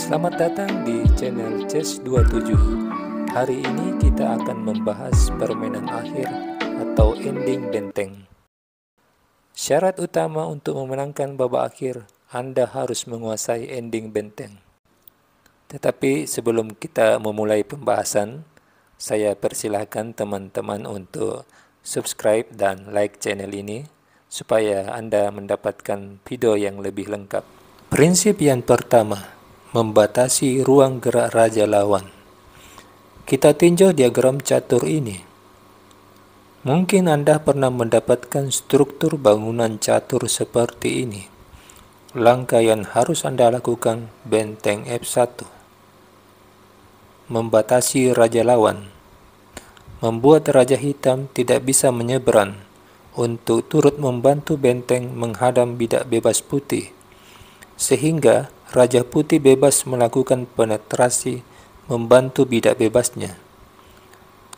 Selamat datang di channel Chess27. Hari ini kita akan membahas permainan akhir atau ending benteng. Syarat utama untuk memenangkan babak akhir, Anda harus menguasai ending benteng. Tetapi sebelum kita memulai pembahasan, saya persilahkan teman-teman untuk subscribe dan like channel ini supaya Anda mendapatkan video yang lebih lengkap. Prinsip yang pertama, membatasi ruang gerak raja lawan. Kita tinjau diagram catur ini. Mungkin Anda pernah mendapatkan struktur bangunan catur seperti ini. Langkah yang harus Anda lakukan, benteng F1. Membatasi raja lawan. Membuat raja hitam tidak bisa menyeberang untuk turut membantu benteng menghadang bidak bebas putih, sehingga raja putih bebas melakukan penetrasi membantu bidak bebasnya.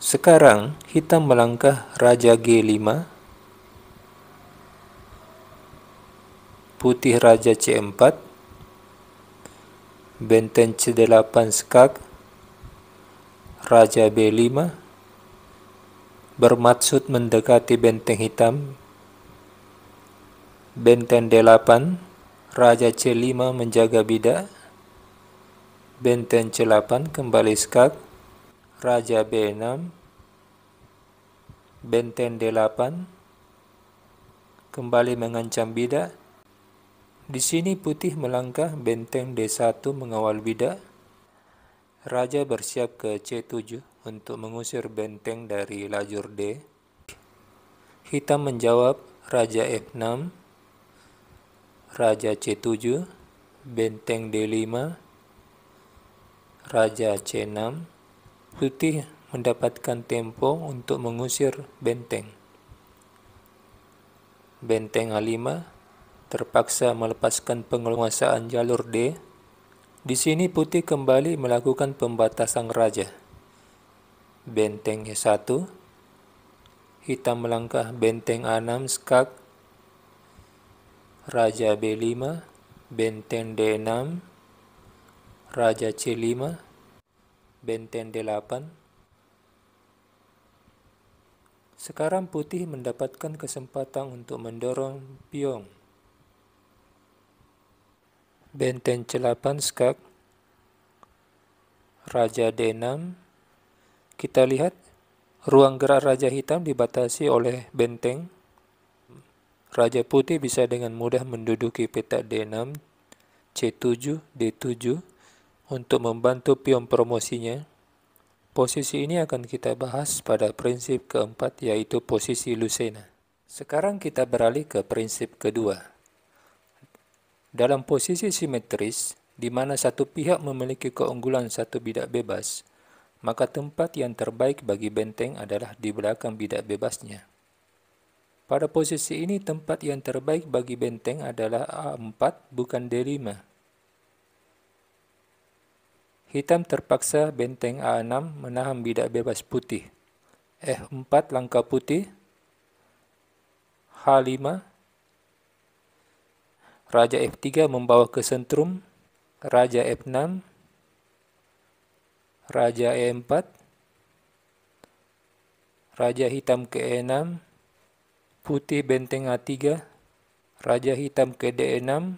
Sekarang hitam melangkah raja G5, putih raja C4, benteng C8 skak, raja B5, bermaksud mendekati benteng hitam, benteng D8, raja C5 menjaga bidak, benteng C8 kembali skak, raja B6, benteng D8 kembali mengancam bidak. Di sini putih melangkah benteng D1 mengawal bidak. Raja bersiap ke C7 untuk mengusir benteng dari lajur D. Hitam menjawab raja F6, raja C7, benteng D5, raja C6. Putih mendapatkan tempo untuk mengusir benteng. Benteng A5 terpaksa melepaskan penguasaan jalur D. Di sini putih kembali melakukan pembatasan raja. Benteng E1, hitam melangkah benteng A6 skak, raja B5, benteng D6, raja C5, benteng D8. Sekarang putih mendapatkan kesempatan untuk mendorong pion. Benteng C8 skak, raja D6. Kita lihat ruang gerak raja hitam dibatasi oleh benteng. Raja putih bisa dengan mudah menduduki petak D6, C7, D7 untuk membantu pion promosinya. Posisi ini akan kita bahas pada prinsip keempat, yaitu posisi Lucena. Sekarang kita beralih ke prinsip kedua. Dalam posisi simetris, di mana satu pihak memiliki keunggulan satu bidak bebas, maka tempat yang terbaik bagi benteng adalah di belakang bidak bebasnya. Pada posisi ini, tempat yang terbaik bagi benteng adalah A4, bukan D5. Hitam terpaksa benteng A6 menahan bidak bebas putih. F4 langkah putih, H5, raja F3 membawa ke sentrum, raja F6, raja E4, raja hitam ke E6, putih benteng A3, raja hitam ke D6,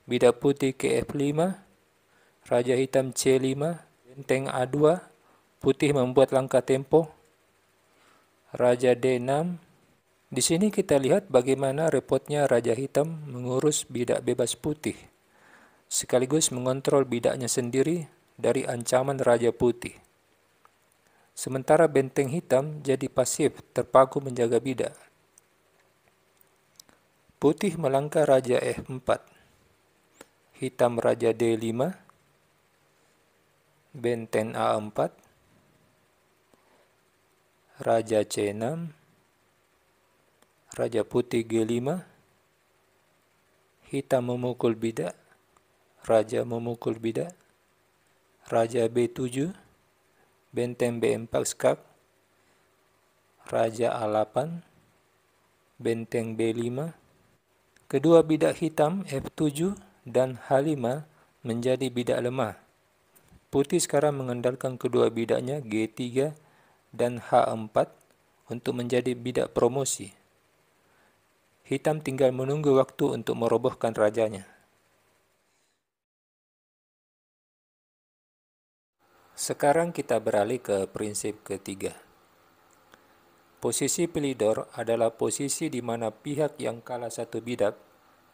bidak putih ke F5, raja hitam C5, benteng A2, putih membuat langkah tempo, raja D6. Di sini kita lihat bagaimana repotnya raja hitam mengurus bidak bebas putih, sekaligus mengontrol bidaknya sendiri dari ancaman raja putih. Sementara benteng hitam jadi pasif, terpaku menjaga bidak. Putih melangkah raja F4, hitam raja D5, benteng A4, raja C6, raja putih G5, hitam memukul bidak, raja memukul bidak, raja B7, benteng B4 skak, raja A8, benteng B5. Kedua bidak hitam F7 dan H5 menjadi bidak lemah. Putih sekarang mengandalkan kedua bidaknya G3 dan H4 untuk menjadi bidak promosi. Hitam tinggal menunggu waktu untuk merobohkan rajanya. Sekarang kita beralih ke prinsip ketiga. Posisi pelidor adalah posisi di mana pihak yang kalah satu bidak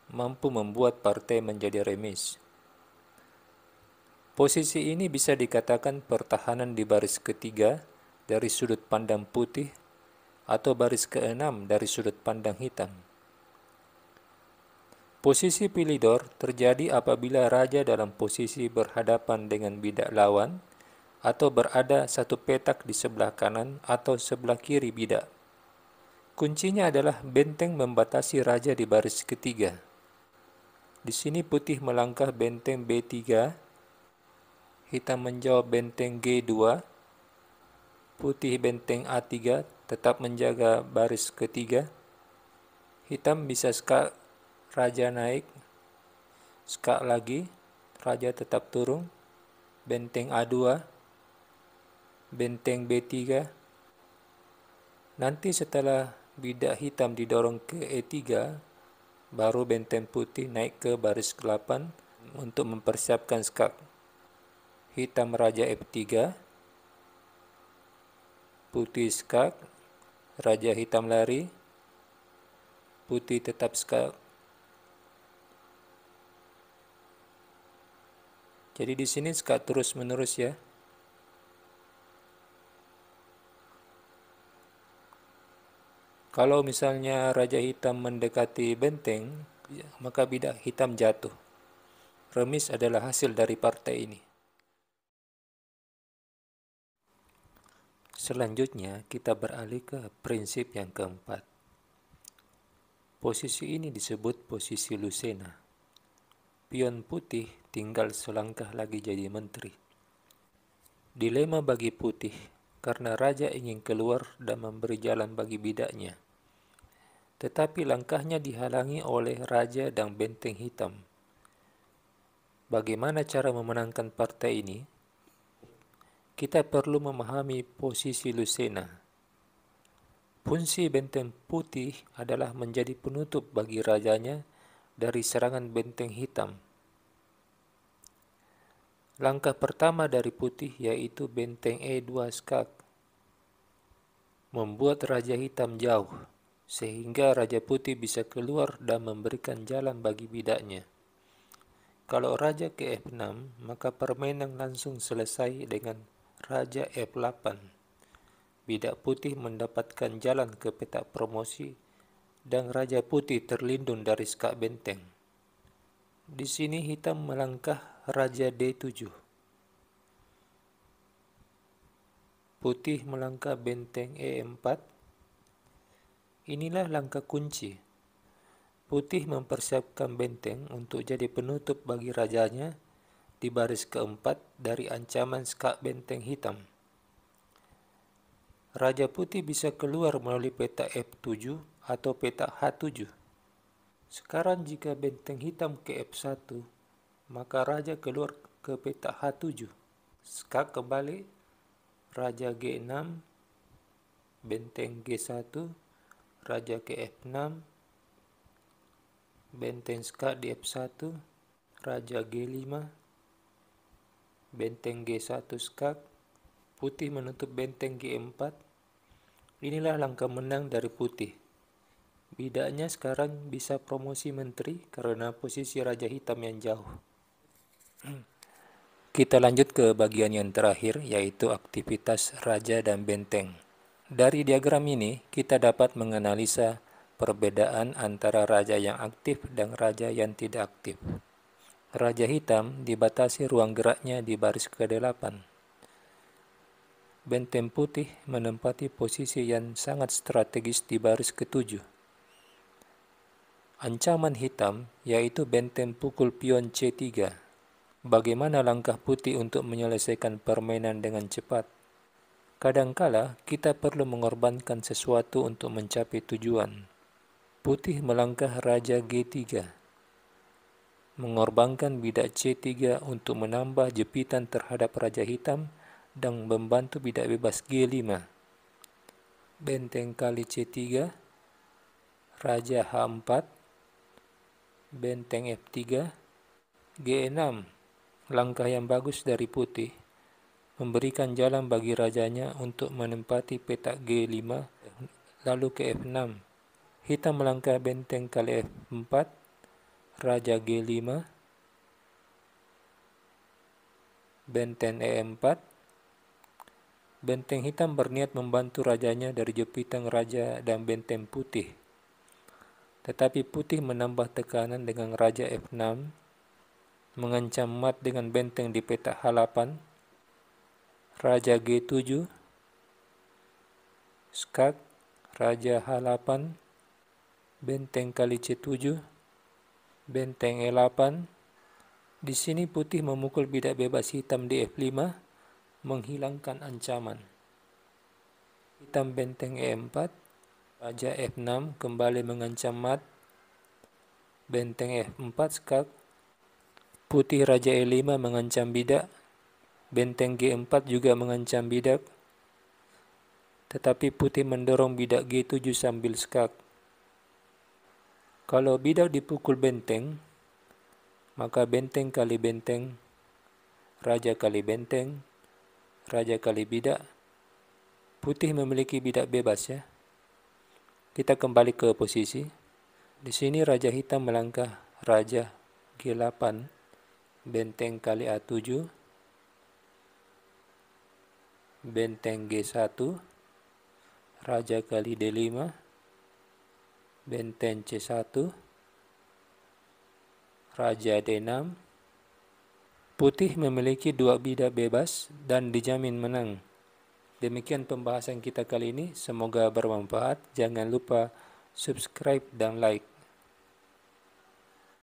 mampu membuat partai menjadi remis. Posisi ini bisa dikatakan pertahanan di baris ketiga dari sudut pandang putih atau baris keenam dari sudut pandang hitam. Posisi pelidor terjadi apabila raja dalam posisi berhadapan dengan bidak lawan atau berada satu petak di sebelah kanan atau sebelah kiri bidak. Kuncinya adalah benteng membatasi raja di baris ketiga. Di sini putih melangkah benteng B3, hitam menjawab benteng G2, putih benteng A3 tetap menjaga baris ketiga, hitam bisa skak raja naik, skak lagi, raja tetap turun, benteng A2, benteng B3. Nanti setelah bidak hitam didorong ke E3, baru benteng putih naik ke baris ke-8 untuk mempersiapkan skak. Hitam raja F3, putih skak, raja hitam lari, putih tetap skak. Jadi di sini skak terus-menerus ya. Kalau misalnya raja hitam mendekati benteng, maka bidak hitam jatuh. Remis adalah hasil dari partai ini. Selanjutnya kita beralih ke prinsip yang keempat. Posisi ini disebut posisi Lucena. Pion putih tinggal selangkah lagi jadi menteri. Dilema bagi putih karena raja ingin keluar dan memberi jalan bagi bidaknya. Tetapi langkahnya dihalangi oleh raja dan benteng hitam. Bagaimana cara memenangkan partai ini? Kita perlu memahami posisi Lucena. Fungsi benteng putih adalah menjadi penutup bagi rajanya dari serangan benteng hitam. Langkah pertama dari putih yaitu benteng E2 skak, membuat raja hitam jauh, sehingga raja putih bisa keluar dan memberikan jalan bagi bidaknya. Kalau raja ke F6, maka permainan langsung selesai dengan raja F8. Bidak putih mendapatkan jalan ke petak promosi dan raja putih terlindung dari skak benteng. Di sini hitam melangkah raja D7. Putih melangkah benteng E4. Inilah langkah kunci. Putih mempersiapkan benteng untuk jadi penutup bagi rajanya di baris keempat dari ancaman skak benteng hitam. Raja putih bisa keluar melalui petak F7 atau petak H7. Sekarang jika benteng hitam ke F1, maka raja keluar ke petak H7. Skak kembali, raja G6, benteng G1, raja ke F6, benteng skak di F1, raja G5, benteng G1 skak, putih menutup benteng G4. Inilah langkah menang dari putih. Bidaknya sekarang bisa promosi menteri karena posisi raja hitam yang jauh. Kita lanjut ke bagian yang terakhir, yaitu aktivitas raja dan benteng. Dari diagram ini, kita dapat menganalisa perbedaan antara raja yang aktif dan raja yang tidak aktif. Raja hitam dibatasi ruang geraknya di baris ke-8. Benteng putih menempati posisi yang sangat strategis di baris ke-7. Ancaman hitam yaitu benteng pukul pion C3. Bagaimana langkah putih untuk menyelesaikan permainan dengan cepat? Kadangkala kita perlu mengorbankan sesuatu untuk mencapai tujuan. Putih melangkah raja G3. mengorbankan bidak C3 untuk menambah jepitan terhadap Raja Hitam dan membantu bidak bebas G5. Benteng kali C3, Raja H4, benteng F3, G6. Langkah yang bagus dari putih, memberikan jalan bagi rajanya untuk menempati petak G5, lalu ke F6. Hitam melangkah benteng kali F4, Raja G5, benteng E4. Benteng hitam berniat membantu rajanya dari jepitan raja dan benteng putih. Tetapi putih menambah tekanan dengan Raja F6, mengancam mat dengan benteng di petak H8, Raja G7, skak, Raja H8, benteng kali C7, benteng E8. Di sini putih memukul bidak bebas hitam di F5, menghilangkan ancaman. Hitam benteng E4, Raja F6 kembali mengancam mat, benteng F4 skak, putih Raja E5 mengancam bidak, benteng G4 juga mengancam bidak, tetapi putih mendorong bidak G7 sambil skak. Kalau bidak dipukul benteng, maka benteng kali benteng, raja kali benteng, raja kali bidak. Putih memiliki bidak bebas ya. Kita kembali ke posisi. Di sini Raja Hitam melangkah Raja G8, benteng kali A7, benteng G1, Raja kali D5, benteng C1, Raja D6. Putih memiliki 2 bidak bebas dan dijamin menang. Demikian pembahasan kita kali ini, semoga bermanfaat. Jangan lupa subscribe dan like.